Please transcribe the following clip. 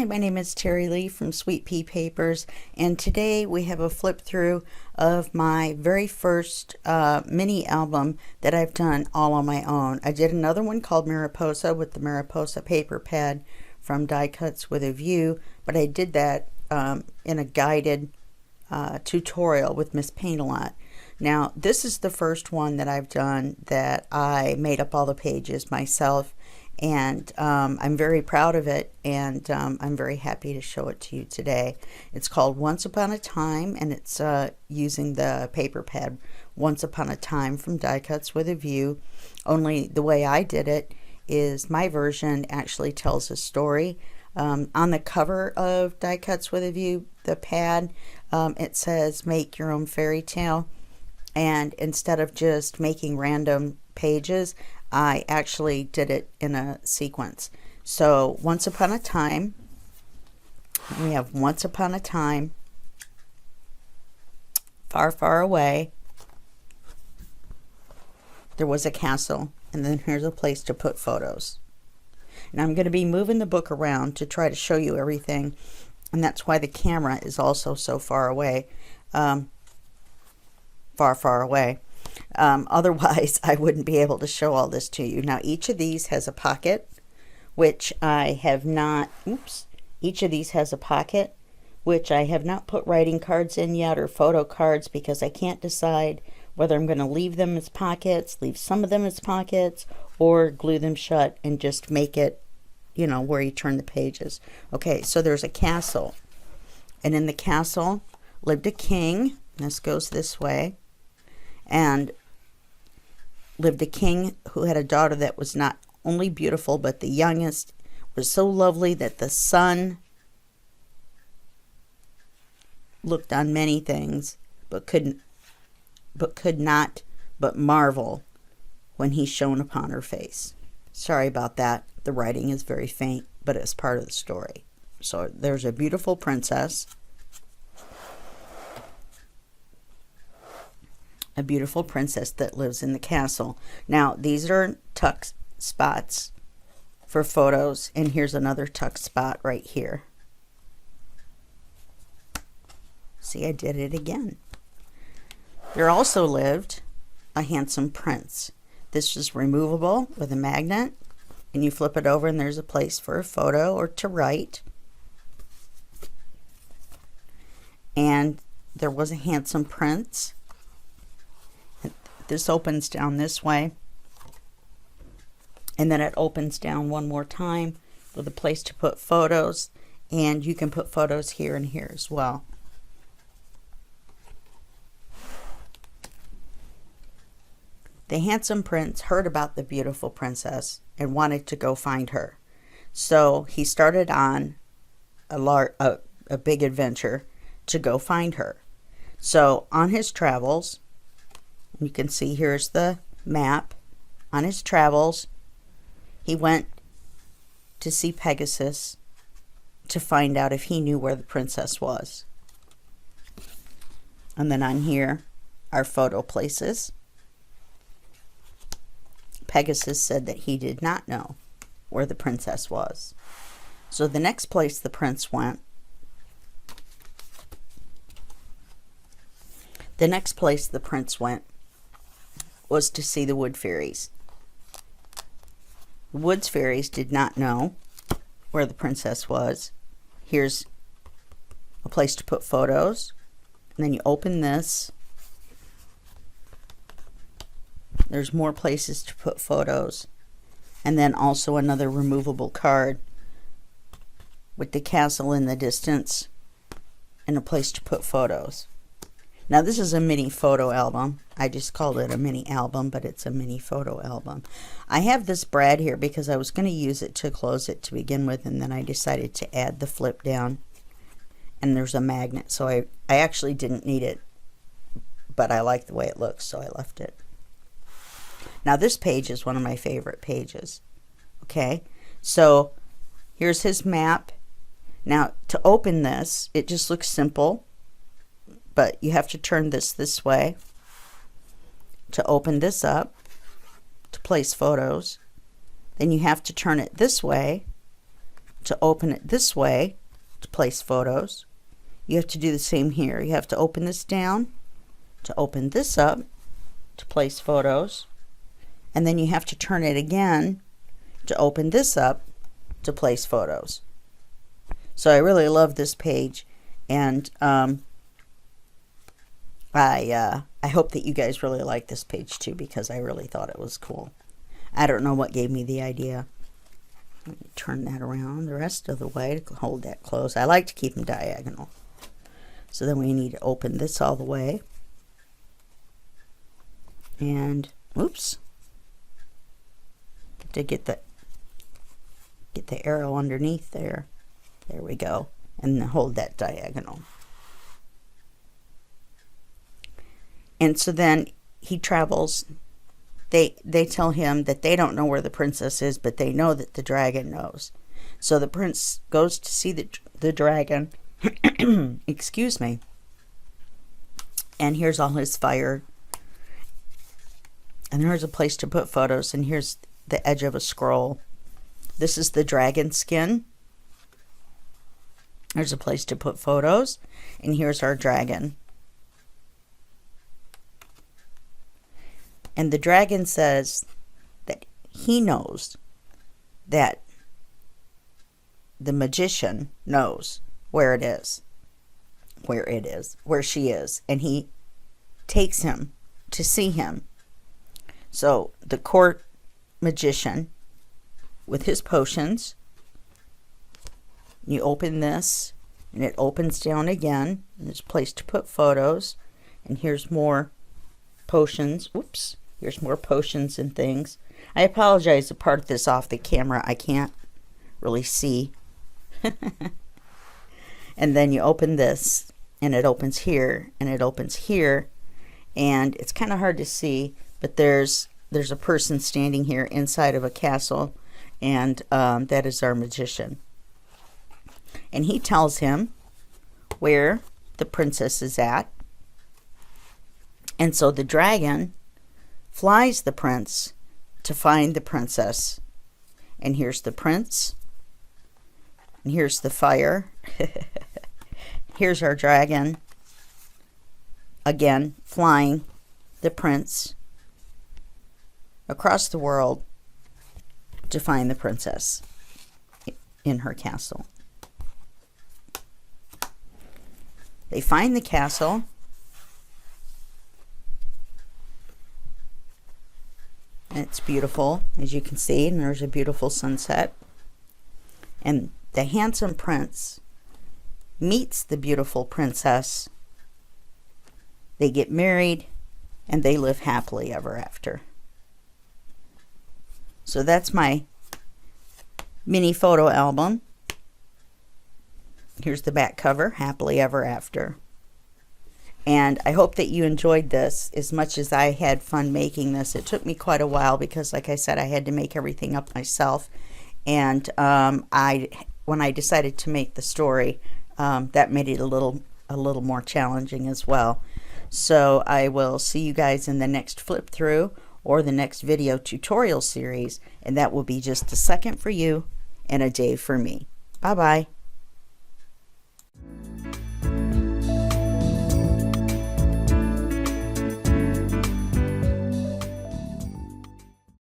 Hi, my name is Terry Lee from Sweet Pea Papers, and today we have a flip through of my very first mini album that I've done all on my own. I did another one called Mariposa with the Mariposa paper pad from Die Cuts with a View, but I did that in a guided tutorial with Miss Paint-A-Lot. Now, this is the first one that I've done that I made up all the pages myself, and I'm very proud of it, and I'm very happy to show it to you today. It's called Once Upon a Time, and it's using the paper pad Once Upon a Time from Die Cuts with a View. Only the way I did it is my version actually tells a story. On the cover of Die Cuts with a View, the pad, it says make your own fairy tale, and instead of just making random pages, I actually did it in a sequence. So once upon a time, we have once upon a time, far, far away, there was a castle, and then here's a place to put photos. And I'm going to be moving the book around to try to show you everything, and that's why the camera is also so far away, far, far away. Otherwise, I wouldn't be able to show all this to you. Now, each of these has a pocket, which I have not, each of these has a pocket, which I have not put writing cards in yet, or photo cards, because I can't decide whether I'm going to leave them as pockets, leave some of them as pockets, or glue them shut and just make it, you know, where you turn the pages. Okay, so there's a castle, and in the castle lived a king. This goes this way. And lived a king who had a daughter that was not only beautiful, but the youngest was so lovely that the sun looked on many things, but could not but marvel when he shone upon her face. Sorry about that. The writing is very faint, but it's part of the story. So there's a beautiful princess. A beautiful princess that lives in the castle. Now, these are tuck spots for photos, and here's another tuck spot right here. See, I did it again. There also lived a handsome prince. This is removable with a magnet, and you flip it over and there's a place for a photo or to write. And there was a handsome prince. This opens down this way, and then it opens down one more time with a place to put photos, and you can put photos here and here as well. The handsome prince heard about the beautiful princess and wanted to go find her, so he started on a big adventure to go find her. So on his travels, you can see here's the map. On his travels, he went to see Pegasus to find out if he knew where the princess was. And then on here are photo places. Pegasus said that he did not know where the princess was. So the next place the prince went, was to see the wood fairies. The woods fairies did not know where the princess was. Here's a place to put photos, and then you open this. There's more places to put photos, and then also another removable card with the castle in the distance and a place to put photos. Now, this is a mini photo album. I just called it a mini album, but it's a mini photo album. I have this brad here because I was going to use it to close it to begin with, and then I decided to add the flip down. And there's a magnet, so I actually didn't need it, but I like the way it looks, so I left it. Now, this page is one of my favorite pages. Okay, so here's his map. Now, to open this, it just looks simple, but you have to turn this way to open this up, to place photos. Then you have to turn it this way to open it this way to place photos. You have to do the same here. You have to open this down to open this up to place photos, and then you have to turn it again to open this up to place photos. So I really love this page, and I hope that you guys really like this page too, because I really thought it was cool. I don't know what gave me the idea. Let me turn that around the rest of the way to hold that closed. I like to keep them diagonal. So then we need to open this all the way. And oops, to get the arrow underneath there. There we go. And then hold that diagonal. And so then he travels. They tell him that they don't know where the princess is, but they know that the dragon knows. So the prince goes to see the dragon. Excuse me. And here's all his fire. And here's a place to put photos. And here's the edge of a scroll. This is the dragon skin. There's a place to put photos. And here's our dragon. And the dragon says that he knows that the magician knows where she is, and he takes him to see him. So the court magician with his potions, you open this and it opens down again, and there's a place to put photos, and here's more potions. Whoops. Here's more potions and things. I apologize to part this off the camera. I can't really see. And then you open this, and it opens here, and it opens here, and it's kind of hard to see, but there's a person standing here inside of a castle, and that is our magician. And he tells him where the princess is at. And so the dragon flies the prince to find the princess. And here's the prince. And here's the fire. Here's our dragon. Again, flying the prince across the world to find the princess in her castle. They find the castle. It's beautiful, as you can see, and there's a beautiful sunset. And the handsome prince meets the beautiful princess. They get married, and they live happily ever after. So that's my mini photo album. Here's the back cover, Happily Ever After. And I hope that you enjoyed this as much as I had fun making this. It took me quite a while because, like I said, I had to make everything up myself. And when I decided to make the story, that made it a little more challenging as well. So I will see you guys in the next flip through or the next video tutorial series, and that will be just a second for you and a day for me. Bye bye.